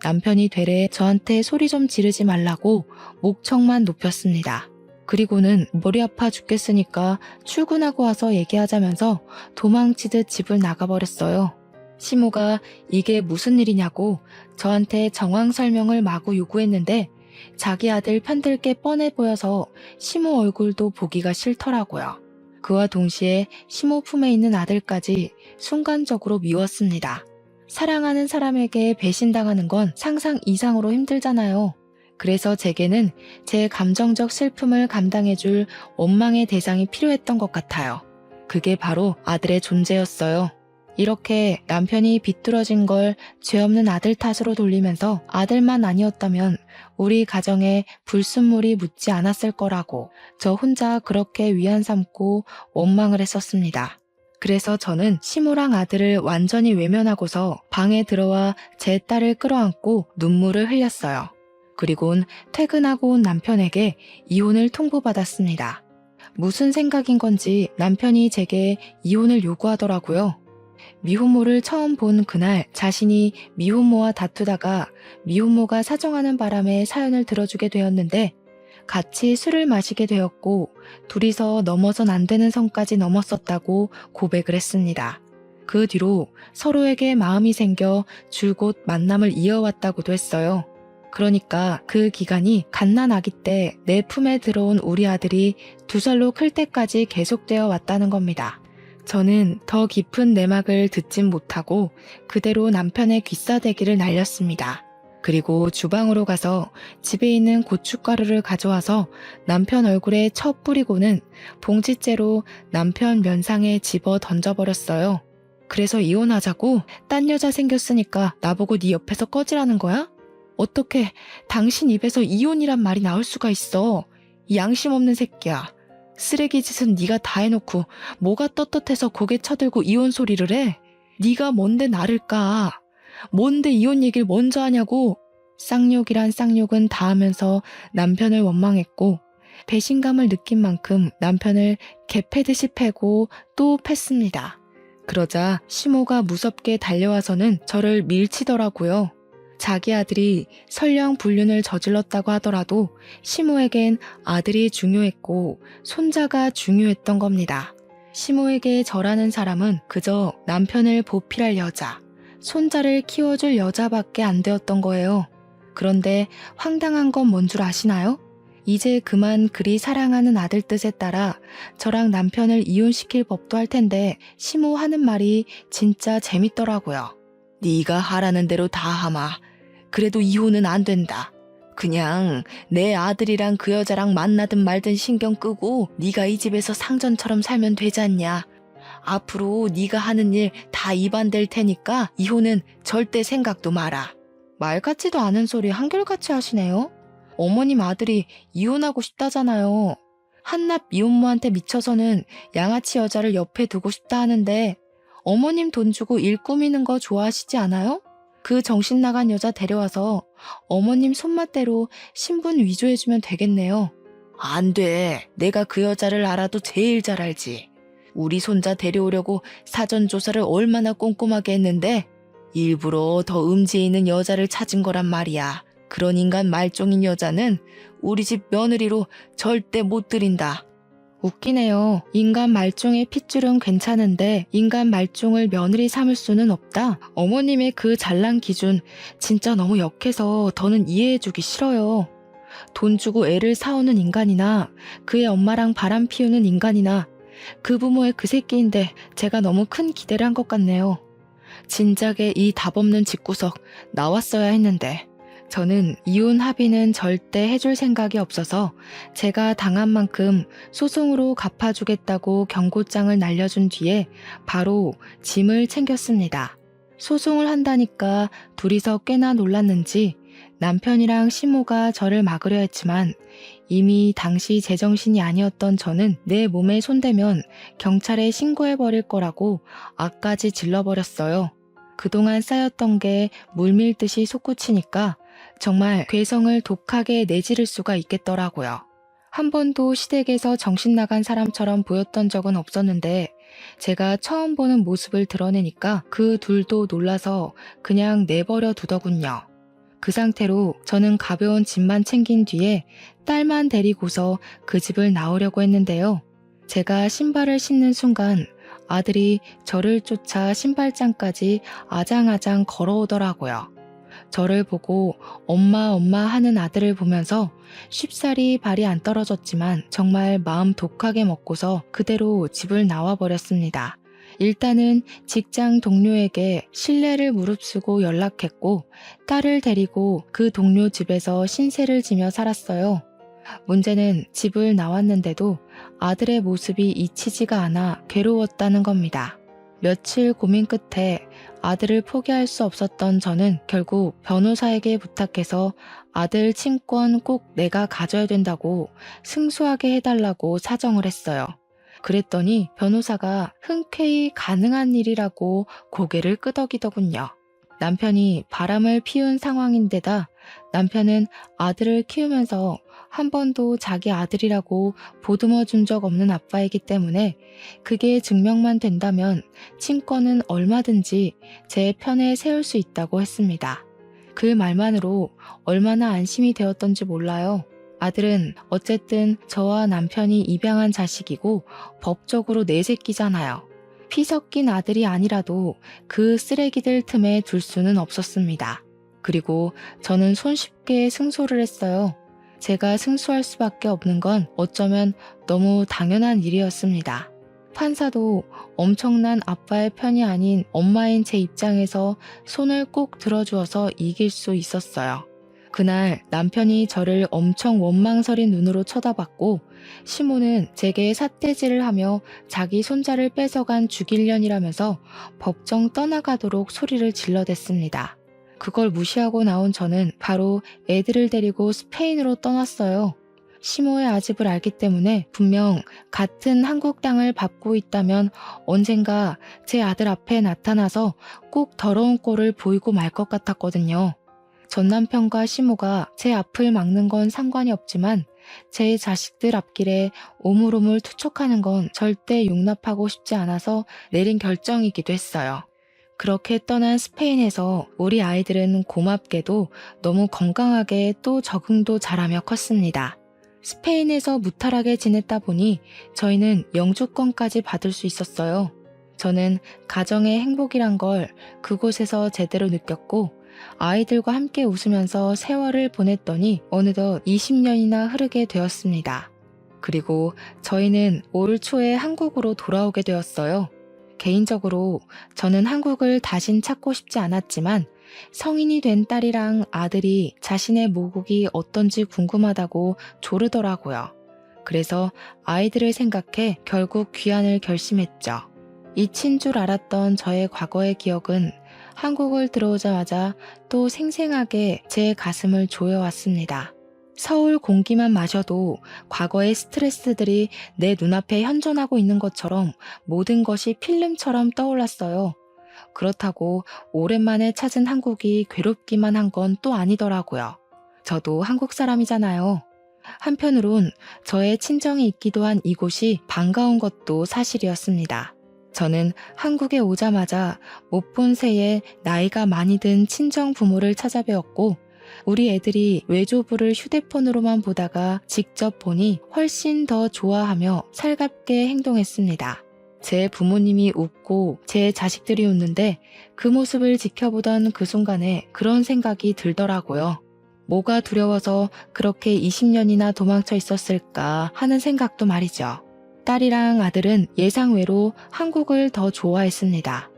남편이 되레 저한테 소리 좀 지르지 말라고 목청만 높였습니다. 그리고는 머리 아파 죽겠으니까 출근하고 와서 얘기하자면서 도망치듯 집을 나가버렸어요. 시모가 이게 무슨 일이냐고 저한테 정황 설명을 마구 요구했는데 자기 아들 편들 게 뻔해 보여서 시모 얼굴도 보기가 싫더라고요. 그와 동시에 시모 품에 있는 아들까지 순간적으로 미웠습니다. 사랑하는 사람에게 배신당하는 건 상상 이상으로 힘들잖아요. 그래서 제게는 제 감정적 슬픔을 감당해줄 원망의 대상이 필요했던 것 같아요. 그게 바로 아들의 존재였어요. 이렇게 남편이 비뚤어진 걸 죄 없는 아들 탓으로 돌리면서 아들만 아니었다면 우리 가정에 불순물이 묻지 않았을 거라고 저 혼자 그렇게 위안 삼고 원망을 했었습니다. 그래서 저는 시모랑 아들을 완전히 외면하고서 방에 들어와 제 딸을 끌어안고 눈물을 흘렸어요. 그리곤 퇴근하고 온 남편에게 이혼을 통보받았습니다. 무슨 생각인 건지 남편이 제게 이혼을 요구하더라고요. 미혼모를 처음 본 그날 자신이 미혼모와 다투다가 미혼모가 사정하는 바람에 사연을 들어주게 되었는데 같이 술을 마시게 되었고 둘이서 넘어선 안 되는 선까지 넘었었다고 고백을 했습니다. 그 뒤로 서로에게 마음이 생겨 줄곧 만남을 이어왔다고도 했어요. 그러니까 그 기간이 갓난아기 때 내 품에 들어온 우리 아들이 2살로 클 때까지 계속되어 왔다는 겁니다. 저는 더 깊은 내막을 듣진 못하고 그대로 남편의 귀싸대기를 날렸습니다. 그리고 주방으로 가서 집에 있는 고춧가루를 가져와서 남편 얼굴에 쳐 뿌리고는 봉지째로 남편 면상에 집어 던져버렸어요. 그래서 이혼하자고? 딴 여자 생겼으니까 나보고 네 옆에서 꺼지라는 거야? 어떻게 당신 입에서 이혼이란 말이 나올 수가 있어. 이 양심 없는 새끼야. 쓰레기 짓은 네가 다 해놓고 뭐가 떳떳해서 고개 쳐들고 이혼 소리를 해? 네가 뭔데 나를 까? 뭔데 이혼 얘기를 먼저 하냐고. 쌍욕이란 쌍욕은 다 하면서 남편을 원망했고 배신감을 느낀 만큼 남편을 개패듯이 패고 또 팼습니다. 그러자 시모가 무섭게 달려와서는 저를 밀치더라고요. 자기 아들이 설령 불륜을 저질렀다고 하더라도 시모에겐 아들이 중요했고 손자가 중요했던 겁니다. 시모에게 저라는 사람은 그저 남편을 보필할 여자, 손자를 키워줄 여자밖에 안 되었던 거예요. 그런데 황당한 건 뭔 줄 아시나요? 이제 그만 그리 사랑하는 아들 뜻에 따라 저랑 남편을 이혼시킬 법도 할 텐데 시모 하는 말이 진짜 재밌더라고요. 네가 하라는 대로 다 하마. 그래도 이혼은 안 된다. 그냥 내 아들이랑 그 여자랑 만나든 말든 신경 끄고 네가 이 집에서 상전처럼 살면 되잖냐. 앞으로 네가 하는 일 다 입안될 테니까 이혼은 절대 생각도 마라. 말 같지도 않은 소리 한결같이 하시네요. 어머님 아들이 이혼하고 싶다잖아요. 한낱 미혼모한테 미쳐서는 양아치 여자를 옆에 두고 싶다 하는데 어머님 돈 주고 일 꾸미는 거 좋아하시지 않아요? 그 정신 나간 여자 데려와서 어머님 손맛대로 신분 위조해주면 되겠네요. 안 돼. 내가 그 여자를 알아도 제일 잘 알지. 우리 손자 데려오려고 사전조사를 얼마나 꼼꼼하게 했는데 일부러 더 음지에 있는 여자를 찾은 거란 말이야. 그런 인간 말종인 여자는 우리 집 며느리로 절대 못 들인다. 웃기네요. 인간 말종의 핏줄은 괜찮은데 인간 말종을 며느리 삼을 수는 없다. 어머님의 그 잘난 기준 진짜 너무 역해서 더는 이해해주기 싫어요. 돈 주고 애를 사오는 인간이나 그의 엄마랑 바람 피우는 인간이나 그 부모의 그 새끼인데 제가 너무 큰 기대를 한 것 같네요. 진작에 이 답없는 집구석 나왔어야 했는데 저는 이혼 합의는 절대 해줄 생각이 없어서 제가 당한 만큼 소송으로 갚아주겠다고 경고장을 날려준 뒤에 바로 짐을 챙겼습니다. 소송을 한다니까 둘이서 꽤나 놀랐는지 남편이랑 시모가 저를 막으려 했지만 이미 당시 제정신이 아니었던 저는 내 몸에 손대면 경찰에 신고해버릴 거라고 악까지 질러버렸어요. 그동안 쌓였던 게 물밀듯이 솟구치니까 정말 괴성을 독하게 내지를 수가 있겠더라고요. 한 번도 시댁에서 정신 나간 사람처럼 보였던 적은 없었는데 제가 처음 보는 모습을 드러내니까 그 둘도 놀라서 그냥 내버려 두더군요. 그 상태로 저는 가벼운 짐만 챙긴 뒤에 딸만 데리고서 그 집을 나오려고 했는데요. 제가 신발을 신는 순간 아들이 저를 쫓아 신발장까지 아장아장 걸어오더라고요. 저를 보고 엄마 엄마 하는 아들을 보면서 쉽사리 발이 안 떨어졌지만 정말 마음 독하게 먹고서 그대로 집을 나와버렸습니다. 일단은 직장 동료에게 신뢰를 무릅쓰고 연락했고 딸을 데리고 그 동료 집에서 신세를 지며 살았어요. 문제는 집을 나왔는데도 아들의 모습이 잊히지가 않아 괴로웠다는 겁니다. 며칠 고민 끝에 아들을 포기할 수 없었던 저는 결국 변호사에게 부탁해서 아들 친권 꼭 내가 가져야 된다고 승소하게 해달라고 사정을 했어요. 그랬더니 변호사가 흔쾌히 가능한 일이라고 고개를 끄덕이더군요. 남편이 바람을 피운 상황인데다 남편은 아들을 키우면서 한 번도 자기 아들이라고 보듬어 준 적 없는 아빠이기 때문에 그게 증명만 된다면 친권은 얼마든지 제 편에 세울 수 있다고 했습니다. 그 말만으로 얼마나 안심이 되었던지 몰라요. 아들은 어쨌든 저와 남편이 입양한 자식이고 법적으로 내 새끼잖아요. 피 섞인 아들이 아니라도 그 쓰레기들 틈에 둘 수는 없었습니다. 그리고 저는 손쉽게 승소를 했어요. 제가 승소할 수밖에 없는 건 어쩌면 너무 당연한 일이었습니다. 판사도 엄청난 아빠의 편이 아닌 엄마인 제 입장에서 손을 꼭 들어주어서 이길 수 있었어요. 그날 남편이 저를 엄청 원망스린 눈으로 쳐다봤고 시모는 제게 삿대질을 하며 자기 손자를 뺏어간 죽일년이라면서 법정 떠나가도록 소리를 질러댔습니다. 그걸 무시하고 나온 저는 바로 애들을 데리고 스페인으로 떠났어요. 시모의 아집을 알기 때문에 분명 같은 한국 땅을 밟고 있다면 언젠가 제 아들 앞에 나타나서 꼭 더러운 꼴을 보이고 말 것 같았거든요. 전 남편과 시모가 제 앞을 막는 건 상관이 없지만 제 자식들 앞길에 오물오물 투척하는 건 절대 용납하고 싶지 않아서 내린 결정이기도 했어요. 그렇게 떠난 스페인에서 우리 아이들은 고맙게도 너무 건강하게 또 적응도 잘하며 컸습니다. 스페인에서 무탈하게 지냈다 보니 저희는 영주권까지 받을 수 있었어요. 저는 가정의 행복이란 걸 그곳에서 제대로 느꼈고 아이들과 함께 웃으면서 세월을 보냈더니 어느덧 20년이나 흐르게 되었습니다. 그리고 저희는 올 초에 한국으로 돌아오게 되었어요. 개인적으로 저는 한국을 다신 찾고 싶지 않았지만 성인이 된 딸이랑 아들이 자신의 모국이 어떤지 궁금하다고 조르더라고요. 그래서 아이들을 생각해 결국 귀환을 결심했죠. 잊힌 줄 알았던 저의 과거의 기억은 한국을 들어오자마자 또 생생하게 제 가슴을 조여왔습니다. 서울 공기만 마셔도 과거의 스트레스들이 내 눈앞에 현존하고 있는 것처럼 모든 것이 필름처럼 떠올랐어요. 그렇다고 오랜만에 찾은 한국이 괴롭기만 한 건 또 아니더라고요. 저도 한국 사람이잖아요. 한편으론 저의 친정이 있기도 한 이곳이 반가운 것도 사실이었습니다. 저는 한국에 오자마자 못 본 새에 나이가 많이 든 친정 부모를 찾아뵈었고 우리 애들이 외조부를 휴대폰으로만 보다가 직접 보니 훨씬 더 좋아하며 살갑게 행동했습니다. 제 부모님이 웃고 제 자식들이 웃는데 그 모습을 지켜보던 그 순간에 그런 생각이 들더라고요. 뭐가 두려워서 그렇게 20년이나 도망쳐 있었을까 하는 생각도 말이죠. 딸이랑 아들은 예상외로 한국을 더 좋아했습니다.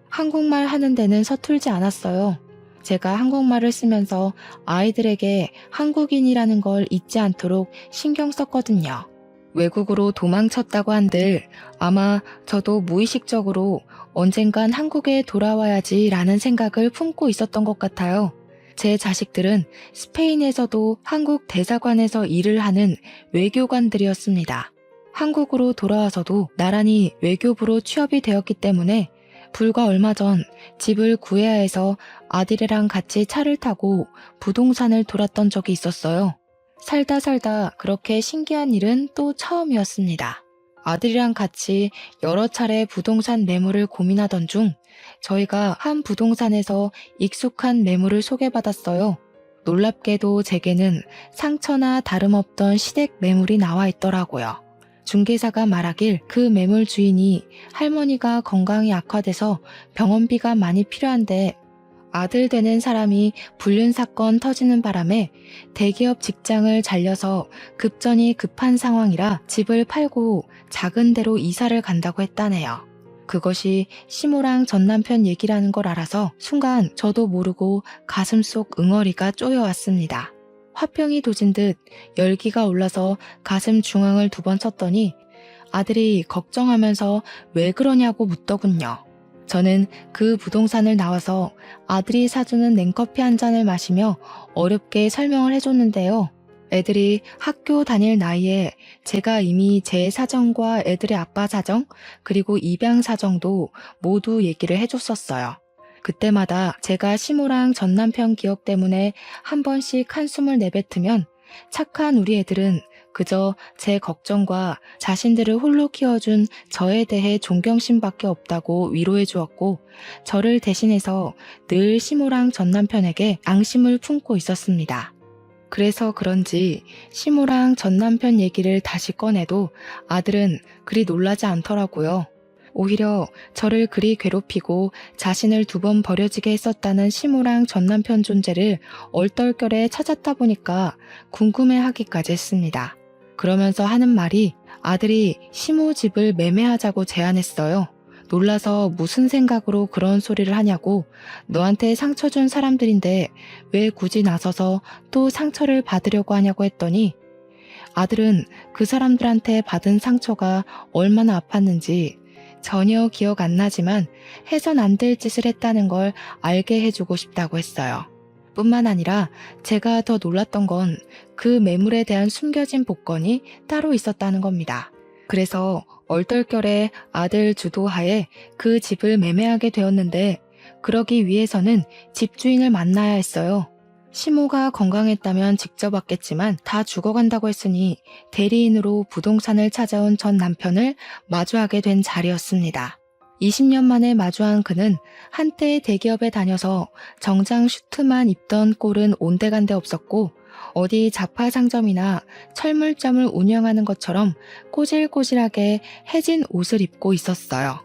한국말 하는 데는 서툴지 않았어요. 제가 한국말을 쓰면서 아이들에게 한국인이라는 걸 잊지 않도록 신경 썼거든요. 외국으로 도망쳤다고 한들 아마 저도 무의식적으로 언젠간 한국에 돌아와야지 라는 생각을 품고 있었던 것 같아요. 제 자식들은 스페인에서도 한국 대사관에서 일을 하는 외교관들이었습니다. 한국으로 돌아와서도 나란히 외교부로 취업이 되었기 때문에 불과 얼마 전 집을 구해야 해서 아들이랑 같이 차를 타고 부동산을 돌았던 적이 있었어요. 살다 그렇게 신기한 일은 또 처음이었습니다. 아들이랑 같이 여러 차례 부동산 매물을 고민하던 중 저희가 한 부동산에서 익숙한 매물을 소개받았어요. 놀랍게도 제게는 상처나 다름없던 시댁 매물이 나와 있더라고요. 중개사가 말하길 그 매물 주인이 할머니가 건강이 악화돼서 병원비가 많이 필요한데 아들 되는 사람이 불륜 사건 터지는 바람에 대기업 직장을 잘려서 급전이 급한 상황이라 집을 팔고 작은 데로 이사를 간다고 했다네요. 그것이 시모랑 전 남편 얘기라는 걸 알아서 순간 저도 모르고 가슴속 응어리가 쪼여왔습니다. 화병이 도진 듯 열기가 올라서 가슴 중앙을 2번 쳤더니 아들이 걱정하면서 왜 그러냐고 묻더군요. 저는 그 부동산을 나와서 아들이 사주는 냉커피 한 잔을 마시며 어렵게 설명을 해줬는데요. 애들이 학교 다닐 나이에 제가 이미 제 사정과 애들의 아빠 사정, 그리고 입양 사정도 모두 얘기를 해줬었어요. 그때마다 제가 시모랑 전 남편 기억 때문에 한 번씩 한숨을 내뱉으면 착한 우리 애들은 그저 제 걱정과 자신들을 홀로 키워준 저에 대해 존경심밖에 없다고 위로해 주었고 저를 대신해서 늘 시모랑 전 남편에게 앙심을 품고 있었습니다. 그래서 그런지 시모랑 전 남편 얘기를 다시 꺼내도 아들은 그리 놀라지 않더라고요. 오히려 저를 그리 괴롭히고 자신을 2번 버려지게 했었다는 시모랑 전 남편 존재를 얼떨결에 찾았다 보니까 궁금해하기까지 했습니다. 그러면서 하는 말이 아들이 시모 집을 매매하자고 제안했어요. 놀라서 무슨 생각으로 그런 소리를 하냐고 너한테 상처 준 사람들인데 왜 굳이 나서서 또 상처를 받으려고 하냐고 했더니 아들은 그 사람들한테 받은 상처가 얼마나 아팠는지 전혀 기억 안 나지만 해선 안 될 짓을 했다는 걸 알게 해주고 싶다고 했어요. 뿐만 아니라 제가 더 놀랐던 건 그 매물에 대한 숨겨진 복권이 따로 있었다는 겁니다. 그래서 얼떨결에 아들 주도하에 그 집을 매매하게 되었는데 그러기 위해서는 집주인을 만나야 했어요. 시모가 건강했다면 직접 왔겠지만 다 죽어간다고 했으니 대리인으로 부동산을 찾아온 전 남편을 마주하게 된 자리였습니다. 20년 만에 마주한 그는 한때 대기업에 다녀서 정장 슈트만 입던 꼴은 온데간데 없었고 어디 자파 상점이나 철물점을 운영하는 것처럼 꼬질꼬질하게 해진 옷을 입고 있었어요.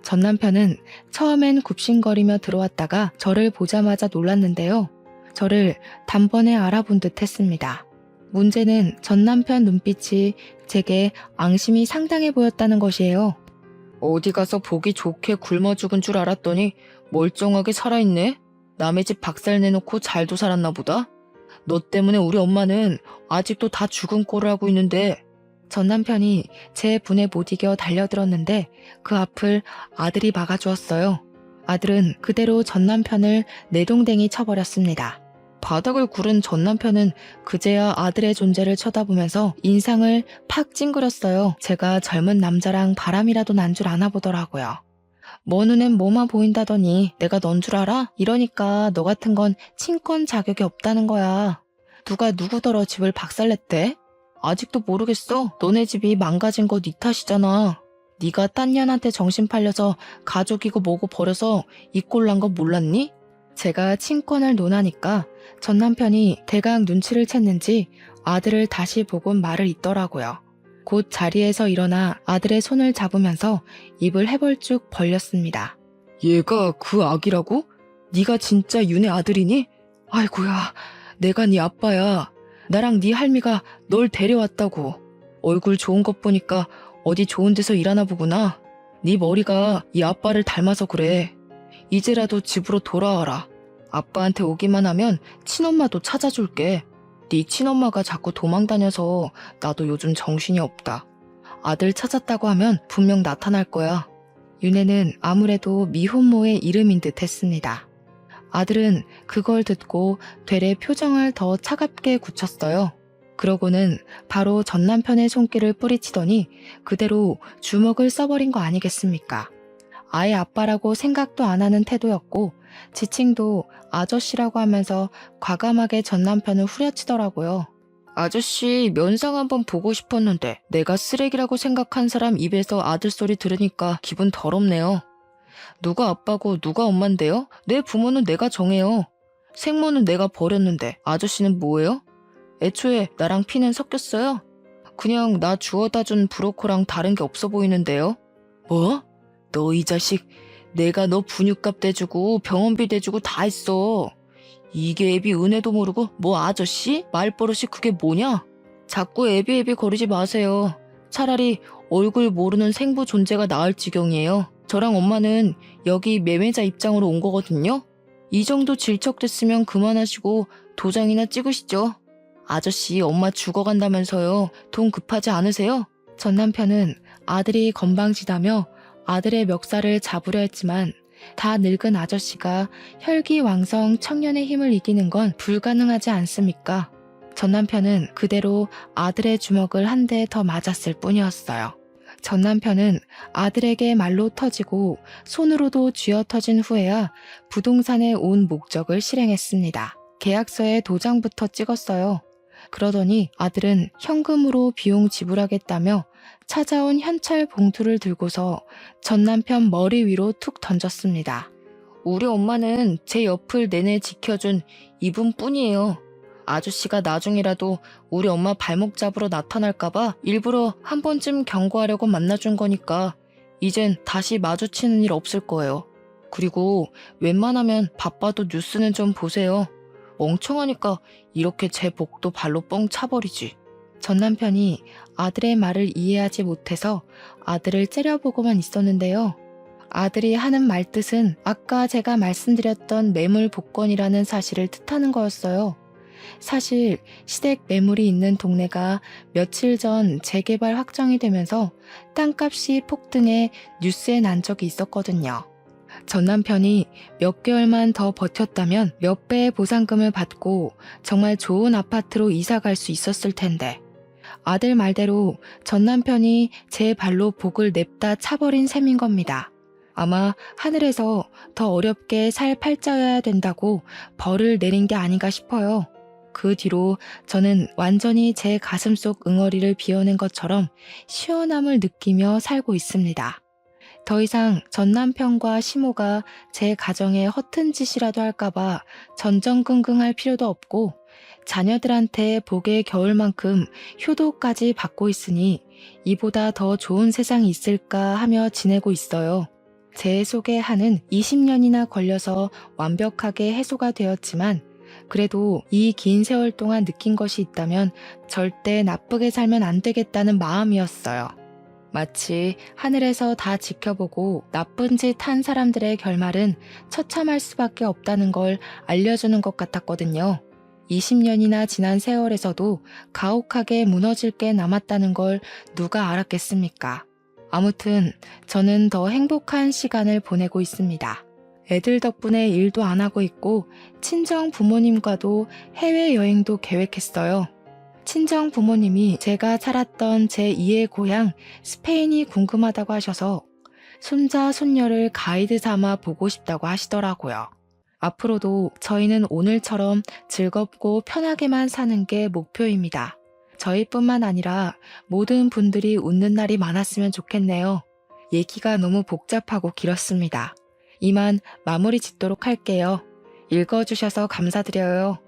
전 남편은 처음엔 굽신거리며 들어왔다가 저를 보자마자 놀랐는데요. 저를 단번에 알아본 듯 했습니다. 문제는 전 남편 눈빛이 제게 앙심이 상당해 보였다는 것이에요. 어디 가서 보기 좋게 굶어 죽은 줄 알았더니 멀쩡하게 살아있네? 남의 집 박살 내놓고 잘도 살았나 보다? 너 때문에 우리 엄마는 아직도 다 죽은 꼴을 하고 있는데. 전 남편이 제 분에 못 이겨 달려들었는데 그 앞을 아들이 막아주었어요. 아들은 그대로 전 남편을 내동댕이 쳐버렸습니다. 바닥을 구른 전 남편은 그제야 아들의 존재를 쳐다보면서 인상을 팍 찡그렸어요. 제가 젊은 남자랑 바람이라도 난 줄 아나 보더라고요. 뭐 눈엔 뭐만 보인다더니 내가 넌 줄 알아? 이러니까 너 같은 건 친권 자격이 없다는 거야. 누가 누구더러 집을 박살냈대? 아직도 모르겠어. 너네 집이 망가진 거 네 탓이잖아. 네가 딴 년한테 정신 팔려서 가족이고 뭐고 버려서 이 꼴 난 거 몰랐니? 제가 친권을 논하니까 전 남편이 대강 눈치를 챘는지 아들을 다시 보곤 말을 잇더라고요. 곧 자리에서 일어나 아들의 손을 잡으면서 입을 해벌쭉 벌렸습니다. 얘가 그 아기라고? 네가 진짜 윤의 아들이니? 아이고야, 내가 네 아빠야. 나랑 네 할미가 널 데려왔다고. 얼굴 좋은 것 보니까 어디 좋은 데서 일하나 보구나. 네 머리가 이 아빠를 닮아서 그래. 이제라도 집으로 돌아와라. 아빠한테 오기만 하면 친엄마도 찾아줄게. 네 친엄마가 자꾸 도망다녀서 나도 요즘 정신이 없다. 아들 찾았다고 하면 분명 나타날 거야. 윤혜는 아무래도 미혼모의 이름인 듯 했습니다. 아들은 그걸 듣고 되레 표정을 더 차갑게 굳혔어요. 그러고는 바로 전 남편의 손길을 뿌리치더니 그대로 주먹을 써버린 거 아니겠습니까? 아예 아빠라고 생각도 안 하는 태도였고 지칭도 아저씨라고 하면서 과감하게 전 남편을 후려치더라고요. 아저씨 면상 한번 보고 싶었는데 내가 쓰레기라고 생각한 사람 입에서 아들 소리 들으니까 기분 더럽네요. 누가 아빠고 누가 엄만데요? 내 부모는 내가 정해요. 생모는 내가 버렸는데 아저씨는 뭐예요? 애초에 나랑 피는 섞였어요? 그냥 나 주워다 준 브로커랑 다른 게 없어 보이는데요? 뭐? 너 이 자식, 내가 너 분유값 대주고 병원비 대주고 다 했어. 이게 애비 은혜도 모르고 뭐 아저씨? 말버릇이 그게 뭐냐? 자꾸 애비 거리지 마세요. 차라리 얼굴 모르는 생부 존재가 나을 지경이에요. 저랑 엄마는 여기 매매자 입장으로 온 거거든요. 이 정도 질척됐으면 그만하시고 도장이나 찍으시죠. 아저씨 엄마 죽어간다면서요. 돈 급하지 않으세요? 전 남편은 아들이 건방지다며 아들의 멱살을 잡으려 했지만 다 늙은 아저씨가 혈기왕성 청년의 힘을 이기는 건 불가능하지 않습니까? 전 남편은 그대로 아들의 주먹을 한 대 더 맞았을 뿐이었어요. 전 남편은 아들에게 말로 터지고 손으로도 쥐어 터진 후에야 부동산에 온 목적을 실행했습니다. 계약서에 도장부터 찍었어요. 그러더니 아들은 현금으로 비용 지불하겠다며 찾아온 현찰 봉투를 들고서 전 남편 머리 위로 툭 던졌습니다. 우리 엄마는 제 옆을 내내 지켜준 이분뿐이에요. 아저씨가 나중이라도 우리 엄마 발목 잡으러 나타날까봐 일부러 한 번쯤 경고하려고 만나준 거니까 이젠 다시 마주치는 일 없을 거예요. 그리고 웬만하면 바빠도 뉴스는 좀 보세요. 멍청하니까 이렇게 제 복도 발로 뻥 차버리지. 전 남편이 아들의 말을 이해하지 못해서 아들을 째려보고만 있었는데요. 아들이 하는 말뜻은 아까 제가 말씀드렸던 매물 복권이라는 사실을 뜻하는 거였어요. 사실 시댁 매물이 있는 동네가 며칠 전 재개발 확정이 되면서 땅값이 폭등해 뉴스에 난 적이 있었거든요. 전 남편이 몇 개월만 더 버텼다면 몇 배의 보상금을 받고 정말 좋은 아파트로 이사 갈 수 있었을 텐데 아들 말대로 전 남편이 제 발로 복을 냅다 차버린 셈인 겁니다. 아마 하늘에서 더 어렵게 살 팔자여야 된다고 벌을 내린 게 아닌가 싶어요. 그 뒤로 저는 완전히 제 가슴속 응어리를 비워낸 것처럼 시원함을 느끼며 살고 있습니다. 더 이상 전 남편과 시모가 제 가정에 허튼 짓이라도 할까봐 전전긍긍할 필요도 없고 자녀들한테 복의 겨울만큼 효도까지 받고 있으니 이보다 더 좋은 세상이 있을까 하며 지내고 있어요. 제 속에 한은 20년이나 걸려서 완벽하게 해소가 되었지만 그래도 이 긴 세월 동안 느낀 것이 있다면 절대 나쁘게 살면 안 되겠다는 마음이었어요. 마치 하늘에서 다 지켜보고 나쁜 짓 한 사람들의 결말은 처참할 수밖에 없다는 걸 알려주는 것 같았거든요. 20년이나 지난 세월에서도 가혹하게 무너질 게 남았다는 걸 누가 알았겠습니까? 아무튼 저는 더 행복한 시간을 보내고 있습니다. 애들 덕분에 일도 안 하고 있고 친정 부모님과도 해외여행도 계획했어요. 친정 부모님이 제가 살았던 제2의 고향 스페인이 궁금하다고 하셔서 손자 손녀를 가이드 삼아 보고 싶다고 하시더라고요. 앞으로도 저희는 오늘처럼 즐겁고 편하게만 사는 게 목표입니다. 저희뿐만 아니라 모든 분들이 웃는 날이 많았으면 좋겠네요. 얘기가 너무 복잡하고 길었습니다. 이만 마무리 짓도록 할게요. 읽어주셔서 감사드려요.